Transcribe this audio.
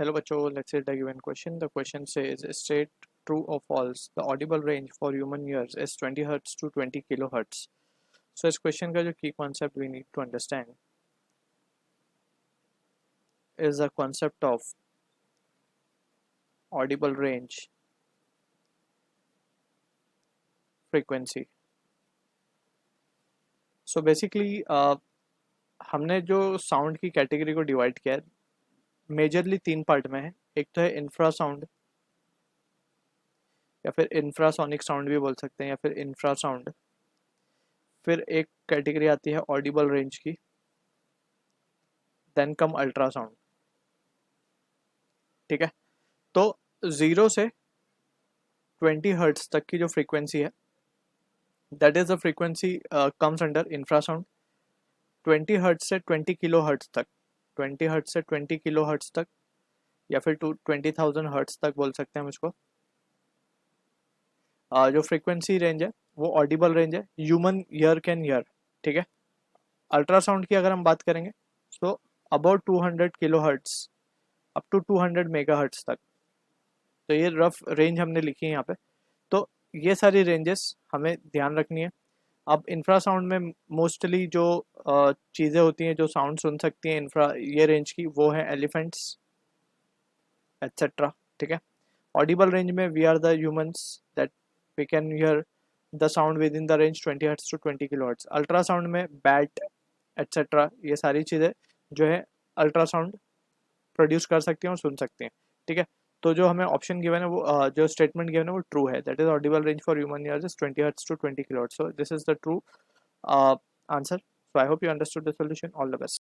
Hello बच्चों, let's say the given question. The question says state true or false. The audible range for human ears is 20 hertz to 20 kilohertz. So इस question का जो key concept we need to understand is the concept of audible range frequency. So basically हमने जो sound की category को divide किया है majorly तीन पार्ट में है. एक तो है इंफ्रासाउंड या फिर इंफ्रासोनिक साउंड भी बोल सकते हैं या फिर इंफ्रासाउंड. फिर एक कैटेगरी आती है ऑडिबल रेंज की, देन कम अल्ट्रासाउंड. ठीक है, तो 0 से 20 हर्ट्ज तक की जो फ्रीक्वेंसी है that is the frequency comes under infrasound. 20 hertz से 20 किलो हर्ट्ज तक, 20 हर्ट्ज से 20 किलो हर्ट्ज तक या फिर 20,000 हर्ट्ज तक बोल सकते हैं हम इसको. जो फ्रीक्वेंसी रेंज है वो ऑडिबल रेंज है, ह्यूमन ईयर कैन ईयर. ठीक है, अल्ट्रासाउंड की अगर हम बात करेंगे तो about 200 kilohertz up to 200 megahertz तक. तो ये रफ रेंज हमने लिखी है यहाँ पे. तो ये सारी रेंजेस हमें ध्यान रखनी है. अब इंफ्रासाउंड में मोस्टली जो चीज़ें होती हैं जो साउंड सुन सकती हैं इंफ्रा ये रेंज की, वो है एलिफेंट्स एट्सेट्रा. ठीक है, ऑडिबल रेंज में we are the humans that we can hear the sound within the range 20 hertz to 20 kilohertz. Ultrasound में बैट एट्सेट्रा ये सारी चीज़ें जो है अल्ट्रासाउंड प्रोड्यूस कर सकती हैं और सुन सकती हैं. ठीक है, तो जो हमें ऑप्शन गिवन है वो जो स्टेटमेंट गिवन है वो ट्रू है. That is audible range for human ears is 20 hertz to 20 kilohertz. So this is the true answer. So I hope you understood the solution. All the best.